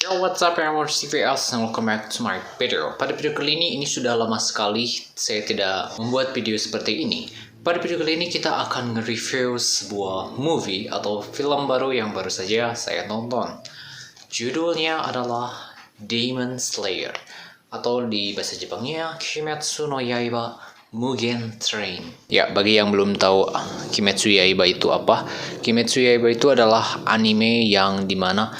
Yo, what's up everyone, CVS and welcome back to my video. Pada video kali ini sudah lama sekali saya tidak membuat video seperti ini. Pada video kali ini kita akan nge-review sebuah movie atau film baru yang baru saja saya tonton. Judulnya adalah Demon Slayer atau di bahasa Jepangnya Kimetsu no Yaiba Mugen Train. Ya, bagi yang belum tahu Kimetsu Yaiba itu apa, Kimetsu Yaiba itu adalah anime yang dimana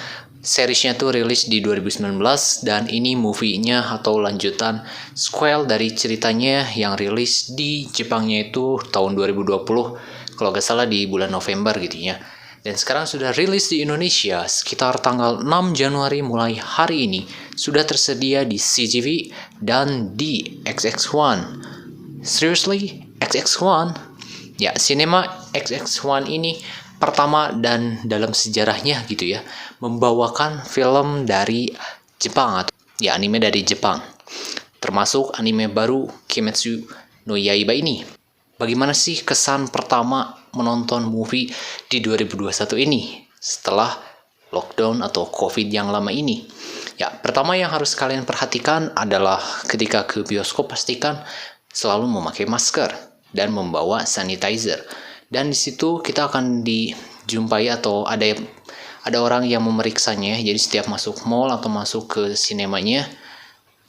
seriesnya tuh rilis di 2019 dan ini movie-nya atau lanjutan sequel dari ceritanya yang rilis di Jepangnya itu tahun 2020 kalau gak salah di bulan November gitu ya. Dan sekarang sudah rilis di Indonesia sekitar tanggal 6 Januari mulai hari ini sudah tersedia di CGV dan di XX1. Seriously? XX1? Ya, Cinema XX1 ini pertama dan dalam sejarahnya gitu ya, membawakan film dari Jepang atau ya anime dari Jepang. Termasuk anime baru Kimetsu no Yaiba ini. Bagaimana sih kesan pertama menonton movie di 2021 ini setelah lockdown atau COVID yang lama ini? Ya, pertama yang harus kalian perhatikan adalah ketika ke bioskop pastikan selalu memakai masker dan membawa sanitizer. Dan di situ kita akan dijumpai atau ada orang yang memeriksanya. Jadi setiap masuk mall atau masuk ke sinemanya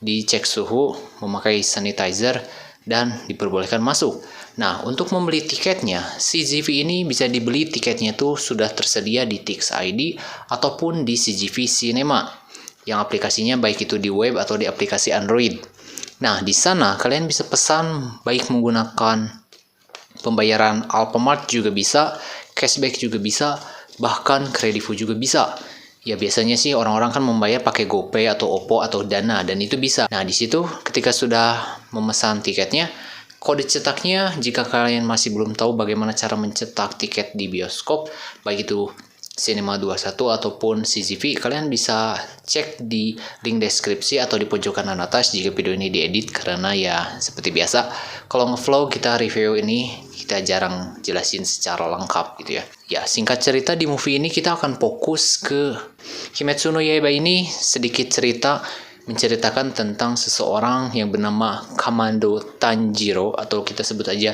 dicek suhu, memakai sanitizer dan diperbolehkan masuk. Nah, untuk membeli tiketnya, CGV ini bisa dibeli tiketnya tuh sudah tersedia di Tix ID ataupun di CGV Cinema yang aplikasinya baik itu di web atau di aplikasi Android. Nah, di sana kalian bisa pesan baik menggunakan pembayaran Alfamart juga bisa, cashback juga bisa, bahkan Kredivo juga bisa. Ya biasanya sih orang-orang kan membayar pakai GoPay atau OVO atau Dana dan itu bisa. Nah, di situ ketika sudah memesan tiketnya, kode cetaknya jika kalian masih belum tahu bagaimana cara mencetak tiket di bioskop, baik itu Cinema 21 ataupun CGV, kalian bisa cek di link deskripsi atau di pojok kanan atas jika video ini diedit, karena ya seperti biasa kalau ngevlog kita review ini kita jarang jelasin secara lengkap gitu ya. Ya, singkat cerita di movie ini kita akan fokus ke Kimetsu no Yaiba ini. Sedikit cerita menceritakan tentang seseorang yang bernama Kamado Tanjiro atau kita sebut aja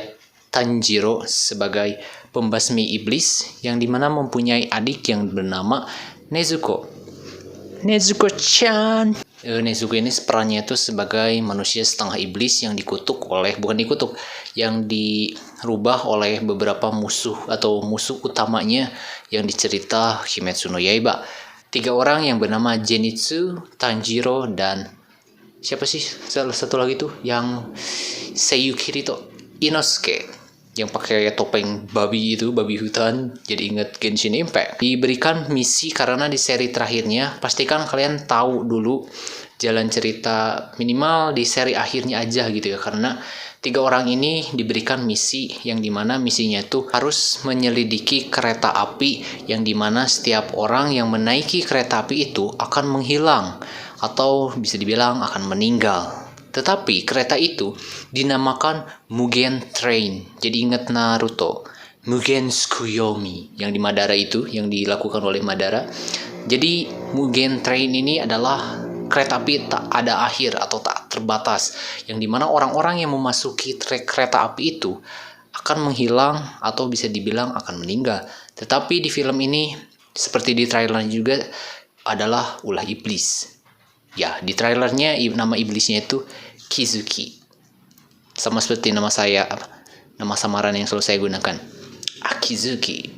Tanjiro sebagai pembasmi iblis yang dimana mempunyai adik yang bernama Nezuko. Nezuko-chan. Nezuko ini perannya itu sebagai manusia setengah iblis yang yang dirubah oleh beberapa musuh atau musuh utamanya yang dicerita Kimetsu no Yaiba. 3 orang yang bernama Zenitsu, Tanjiro, dan siapa sih salah satu lagi tuh yang Seiyu Kirito, Inosuke yang pakai topeng babi itu, babi hutan, jadi inget Genshin Impact. Diberikan misi karena di seri terakhirnya pastikan kalian tahu dulu jalan cerita minimal di seri akhirnya aja gitu ya, karena 3 orang ini diberikan misi yang dimana misinya itu harus menyelidiki kereta api yang dimana setiap orang yang menaiki kereta api itu akan menghilang atau bisa dibilang akan meninggal. Tetapi kereta itu dinamakan Mugen Train. Jadi ingat Naruto, Mugen Tsukuyomi yang di Madara itu, yang dilakukan oleh Madara. Jadi Mugen Train ini adalah kereta api tak ada akhir atau tak terbatas, yang dimana orang-orang yang memasuki kereta api itu akan menghilang atau bisa dibilang akan meninggal. Tetapi di film ini seperti di trailernya juga adalah ulah iblis. Ya, di trailernya nama iblisnya itu Kizuki. Sama seperti nama saya, nama samaran yang selalu saya gunakan, Akizuki.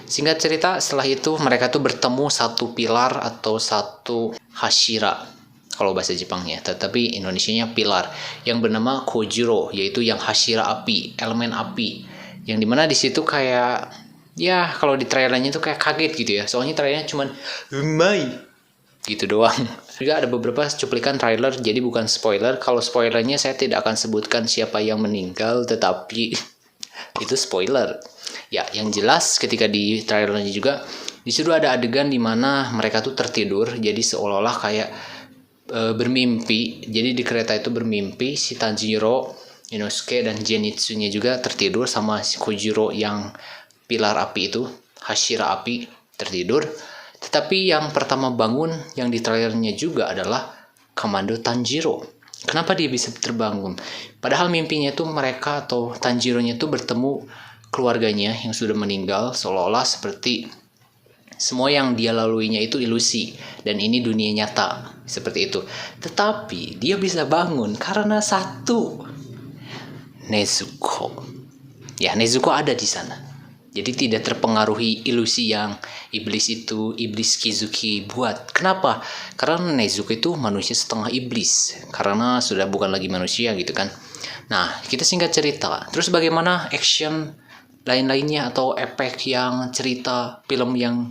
Singkat cerita, setelah itu mereka tuh bertemu satu pilar atau satu hashira kalau bahasa Jepangnya, tetapi Indonesianya pilar, yang bernama Kojiro, yaitu yang hashira api, elemen api. Yang dimana di situ kayak ya kalau di trailernya tuh kayak kaget gitu ya. Soalnya trailernya cuman umai gitu doang. Juga ada beberapa cuplikan trailer, jadi bukan spoiler. Kalau spoilernya saya tidak akan sebutkan siapa yang meninggal, tetapi itu spoiler. Ya, yang jelas ketika di trailernya juga disitu ada adegan di mana mereka tuh tertidur, jadi seolah-olah kayak bermimpi. Jadi di kereta itu bermimpi, si Tanjiro, Inosuke, dan Zenitsu-nya juga tertidur sama si Kojiro yang pilar api itu, hashira api, tertidur. Tetapi yang pertama bangun yang di trailernya juga adalah Komando Tanjiro. Kenapa dia bisa terbangun? Padahal mimpinya itu mereka atau Tanjiro-nya itu bertemu keluarganya yang sudah meninggal, seolah-olah seperti semua yang dia laluinya itu ilusi dan ini dunia nyata, seperti itu. Tetapi dia bisa bangun karena satu, Nezuko. Ya, Nezuko ada di sana. Jadi tidak terpengaruhi ilusi yang iblis Kizuki buat. Kenapa? Karena Nezuko itu manusia setengah iblis. Karena sudah bukan lagi manusia gitu kan. Nah, kita singkat cerita. Terus bagaimana action lain-lainnya atau efek yang cerita film yang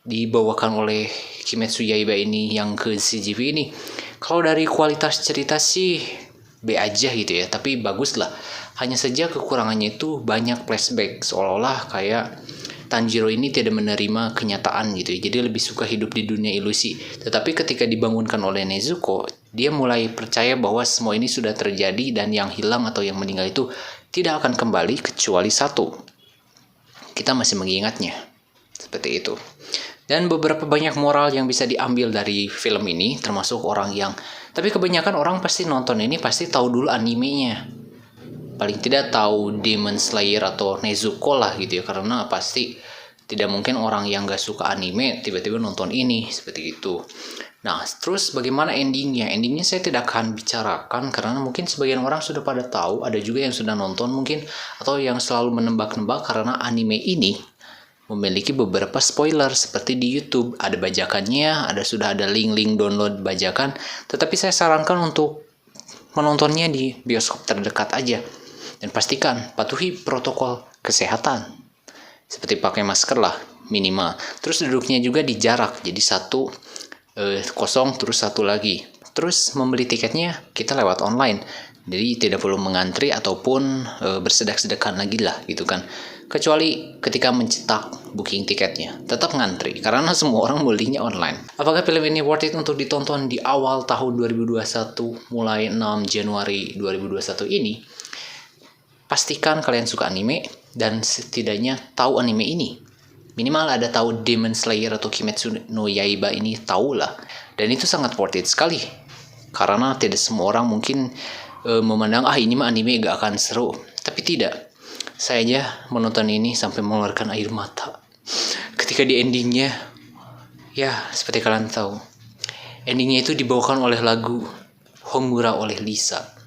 dibawakan oleh Kimetsu Yaiba ini yang ke CGV ini? Kalau dari kualitas cerita sih B aja gitu ya, tapi bagus lah. Hanya saja kekurangannya itu banyak flashback, seolah-olah kayak Tanjiro ini tidak menerima kenyataan gitu ya. Jadi lebih suka hidup di dunia ilusi. Tetapi ketika dibangunkan oleh Nezuko, dia mulai percaya bahwa semua ini sudah terjadi dan yang hilang atau yang meninggal itu tidak akan kembali kecuali satu. Kita masih mengingatnya. Seperti itu. Dan beberapa banyak moral yang bisa diambil dari film ini, termasuk orang yang... Tapi kebanyakan orang pasti nonton ini pasti tahu dulu animenya. Paling tidak tahu Demon Slayer atau Nezuko lah gitu ya, karena pasti tidak mungkin orang yang gak suka anime tiba-tiba nonton ini, seperti itu. Nah, terus bagaimana endingnya? Endingnya saya tidak akan bicarakan karena mungkin sebagian orang sudah pada tahu, ada juga yang sudah nonton mungkin, atau yang selalu menebak-nebak karena anime ini memiliki beberapa spoiler seperti di YouTube. Ada bajakannya, sudah ada link-link download bajakan, tetapi saya sarankan untuk menontonnya di bioskop terdekat aja. Dan pastikan patuhi protokol kesehatan. Seperti pakai masker lah minimal. Terus duduknya juga di jarak. Jadi satu kosong terus satu lagi. Terus membeli tiketnya kita lewat online. Jadi tidak perlu mengantri ataupun bersedak-sedekan lagi lah gitu kan. Kecuali ketika mencetak booking tiketnya. Tetap ngantri karena semua orang belinya online. Apakah film ini worth it untuk ditonton di awal tahun 2021 mulai 6 Januari 2021 ini? Pastikan kalian suka anime dan setidaknya tahu anime ini. Minimal ada tahu Demon Slayer atau Kimetsu no Yaiba ini, tahulah. Dan itu sangat worth it sekali. Karena tidak semua orang mungkin memandang ini mah anime gak akan seru. Tapi tidak. Saya aja menonton ini sampai mengeluarkan air mata. Ketika di endingnya, ya seperti kalian tahu, endingnya itu dibawakan oleh lagu Homura oleh Lisa.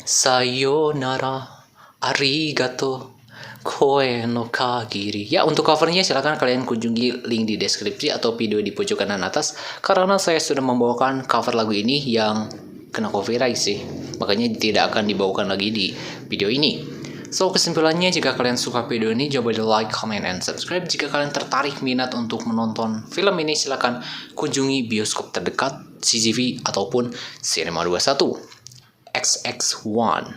Sayonara, arigato, koe no kagiri. Ya, untuk covernya silahkan kalian kunjungi link di deskripsi atau video di pojok kanan atas. Karena saya sudah membawakan cover lagu ini yang kena copyright sih. Makanya tidak akan dibawakan lagi di video ini. So, kesimpulannya jika kalian suka video ini, coba di like, comment, and subscribe. Jika kalian tertarik minat untuk menonton film ini, silahkan kunjungi bioskop terdekat, CGV, ataupun Cinema 21. XX1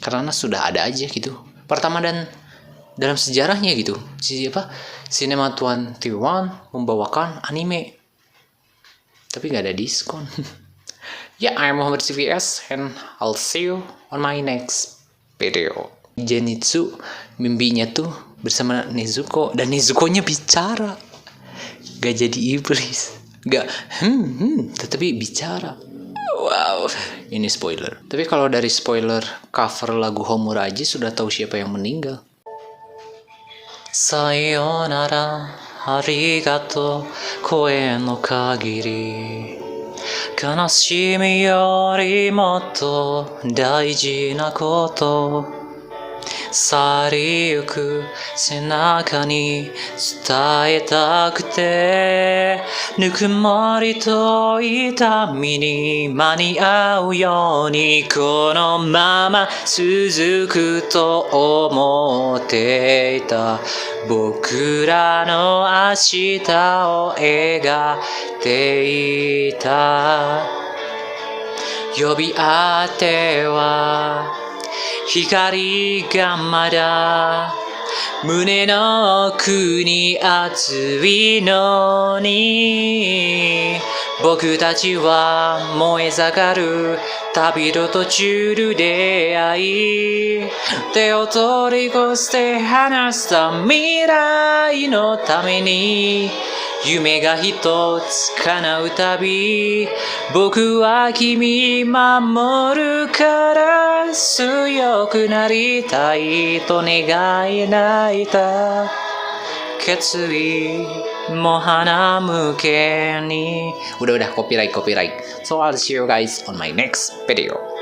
karena sudah ada aja gitu pertama dan dalam sejarahnya gitu Cinema 21 membawakan anime tapi gak ada diskon. Ya, I'm Muhammad CVS and I'll see you on my next video. Zenitsu mimpinya tuh bersama Nezuko dan Nezuko-nya bicara, gak jadi iblis, gak tetapi bicara. Wow, ini spoiler. Tapi kalau dari spoiler cover lagu Homura aja sudah tahu siapa yang meninggal. Sayonara, arigato, koe no kagiri. Kanashimi yori motto daiji na koto. 去りゆく背中に伝えたくてぬくもりと痛みに間に合うようにこのまま続くと思っていた僕らの明日を描いていた呼び合っては光がまだ胸の奥に熱いのに僕たちは燃え盛る旅の途中で出会い手を取り越して話した未来のために夢が一つ叶うたび僕は君守るから強くなりたいと願い泣いた決意も花向けにudah copyright so I'll see you guys on my next video